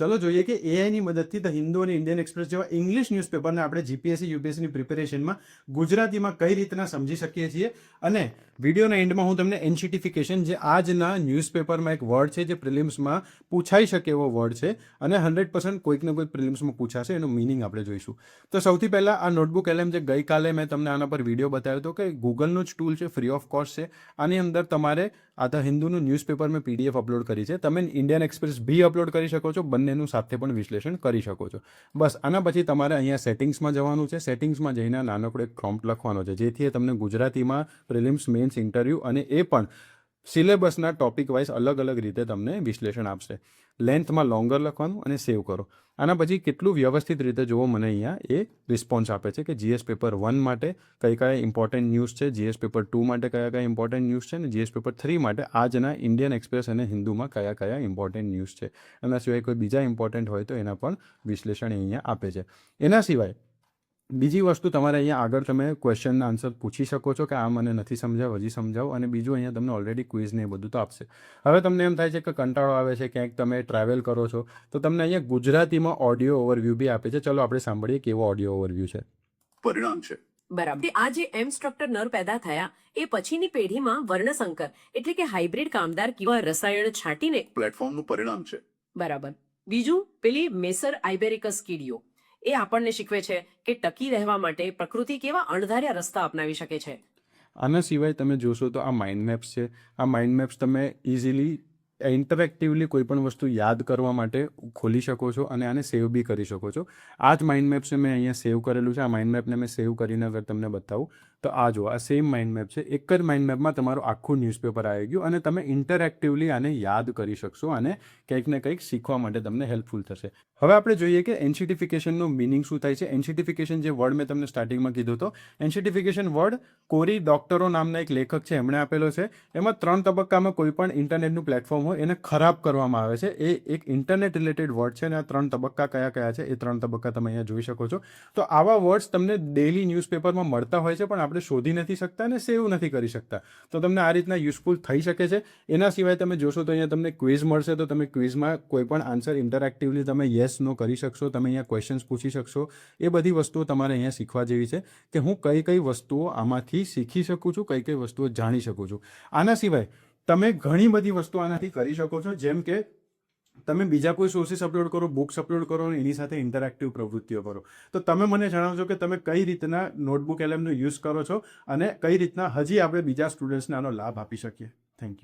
ચલો જોઈએ કે એઆઈની મદદથી ધ હિન્દુ અને ઇન્ડિયન એક્સપ્રેસ જેવા ઇંગ્લિશ ન્યૂઝપેપરને આપણે જીપીએસસી યુપીએસસીની પ્રિપેરેશનમાં ગુજરાતીમાં કઈ રીતના સમજી શકીએ છીએ. અને વિડીયોના એન્ડમાં હું તમને એન્શિટિફિકેશન, જે આજના ન્યૂઝપેપરમાં એક વર્ડ છે જે પ્રિલિમ્સમાં પૂછાઈ શકે એવો વર્ડ છે અને 100% કોઈક ને કોઈક પ્રિલિમ્સમાં પૂછાશે, એનો મિનિંગ આપણે જોઈશું. તો સૌથી પહેલાં આ નોટબુક એલએમ જે ગઈકાલે મેં તમને આના પર વિડીયો બતાવ્યો હતો કે ગૂગલનું જ ટૂલ છે, ફ્રી ઓફ કોસ્ટ છે. આની અંદર તમારે આ ધ હિન્દુનું ન્યૂઝપેપર મેં પીડીએફ અપલોડ કરી છે, તમે ઇન્ડિયન એક્સપ્રેસ બી અપલોડ કરી શકો છો, બંનેનું સાથે પણ વિશ્લેષણ કરી શકો છો. બસ આના પછી તમારે અહીંયા સેટિંગ્સમાં જવાનું છે. સેટિંગ્સમાં જઈને નાનકડો એક પ્રોમ્પ્ટ લખવાનો છે, જેથી એ તમને ગુજરાતીમાં પ્રિલિમ્સ, મેન્સ, ઇન્ટરવ્યૂ અને એ પણ સિલેબસના ટોપિક વાઇઝ અલગ અલગ રીતે તમને વિશ્લેષણ આપશે. લેન્થમાં લોંગર લખવાનું અને સેવ કરો. આના પછી કેટલું વ્યવસ્થિત રીતે જુઓ, મને અહીંયા એ રિસ્પોન્સ આપે છે કે જીએસ પેપર 1 માટે કઈ કયા ઇમ્પોર્ટન્ટ ન્યૂઝ છે, જીએસ પેપર 2 માટે કયા કયા ઇમ્પોર્ટન્ટ ન્યૂઝ છે, અને જીએસ પેપર 3 માટે આજના ઇન્ડિયન એક્સપ્રેસ અને હિન્દુમાં કયા કયા ઇમ્પોર્ટન્ટ ન્યૂઝ છે. એના સિવાય કોઈ બીજા ઇમ્પોર્ટન્ટ હોય તો એના પણ વિશ્લેષણ અહીંયા આપે છે. એના સિવાય બીજી વસ્તુ, તમારે અહીંયા આગળ તમે ક્વેશ્ચનના આન્સર પૂછી શકો છો કે આ મને નથી સમજાવ, હજી સમજાવો. અને બીજું અહીંયા તમને ઓલરેડી ક્વિઝ ને એ બધું તો આપશે. હવે તમને એમ થાય છે કે કંટાળો આવે છે, ક્યાંક તમે ટ્રાવેલ કરો છો, તો તમને અહીંયા ગુજરાતીમાં ઓડિયો ઓવરવ્યૂ બી આપે છે. ચલો આપણે સાંભળીએ કેવો ઓડિયો ઓવરવ્યૂ છે. પરિણામ છે. બરાબર. આ જે એમ સ્ટ્રક્ચર નર પેદા થયા એ પછીની પેઢીમાં વર્ણસંકર એટલે કે હાઇબ્રિડ કામદાર કેવા રસાયણ છાંટીને પ્લેટફોર્મનું પરિણામ છે. બરાબર. બીજું પેલી મેસર આઇબેરિકસ કીડીઓ, એ આપણને શીખવે છે કે ટકી રહેવા માટે પ્રકૃતિ કેવા અણધાર્યા રસ્તા અપનાવી શકે છે. આના સિવાય તમે જોશો તો આ માઇન્ડ મેપ્સ છે. આ માઇન્ડ મેપ્સ તમે ઇઝીલી ઇન્ટરેક્ટિવલી કોઈ પણ વસ્તુ યાદ કરવા માટે ખોલી શકો છો અને આને સેવ બી કરી શકો છો. આ જ માઇન્ડ મેપ્સને મેં અહીંયા સેવ કરેલું છે. આ માઇન્ડ મેપને મેં સેવ કરીને અગર તમને બતાવું તો આ જો આ સેમ માઇન્ડ મેપ છે. એક જ માઇન્ડ મેપમાં તમારું આખું ન્યૂઝપેપર આવી ગયું અને તમે ઇન્ટરેક્ટિવલી આને યાદ કરી શકશો અને કંઈક ને કંઈક શીખવા માટે તમને હેલ્પફુલ થશે. હવે આપણે જોઈએ કે એન્શિટિફિકેશનનું મિનિંગ શું થાય છે. એન્શિટિફિકેશન જે વર્ડ મેં તમને સ્ટાર્ટિંગમાં કીધું હતો, એન્શિટિફિકેશન વર્ડ કોરી ડોક્ટરો નામના એક લેખક છે, એમણે આપેલો છે. એમાં 3 તબક્કામાં કોઈ પણ ઇન્ટરનેટનું પ્લેટફોર્મ હોય એને ખરાબ કરવામાં આવે છે. એ એક ઇન્ટરનેટ રિલેટેડ વર્ડ છે અને આ 3 તબક્કા કયા કયા છે એ 3 તબક્કા તમે અહીંયા જોઈ શકો છો. તો આવા વર્ડ્સ તમને ડેલી ન્યૂઝપેપરમાં મળતા હોય છે, પણ આપણે શોધી નથી શકતા અને સેવ નથી કરી શકતા. તો તમને આ રીતના યુઝફુલ થઈ શકે છે. એના સિવાય તમે જોશો તો અહીંયા તમને ક્વિઝ મળશે, તો તમે ક્વિઝમાં કોઈ પણ આન્સર ઇન્ટરેક્ટિવલી તમે યસ નો કરી શકશો. તમે અહીંયા ક્વેશ્ચન્સ પૂછી શકશો. એ બધી વસ્તુઓ તમારે અહીંયા શીખવા જેવી છે કે હું કઈ કઈ વસ્તુઓ આમાંથી શીખી શકું છું, કઈ કઈ વસ્તુઓ જાણી શકું છું. આના સિવાય તમે ઘણી બધી વસ્તુઓ આનાથી કરી શકો છો, જેમ કે તમે બીજા કોઈ સોર્સિસ અપલોડ કરો, બુક્સ અપલોડ કરો અને એની સાથે ઇન્ટરેક્ટિવ પ્રવૃત્તિઓ કરો. તો તમે મને જણાવજો કે તમે કઈ રીતના નોટબુક એલએમનો યુઝ કરો છો અને કઈ રીતના હજી આપણે બીજા સ્ટુડન્ટ્સને આનો લાભ આપી શકીએ. Thank you.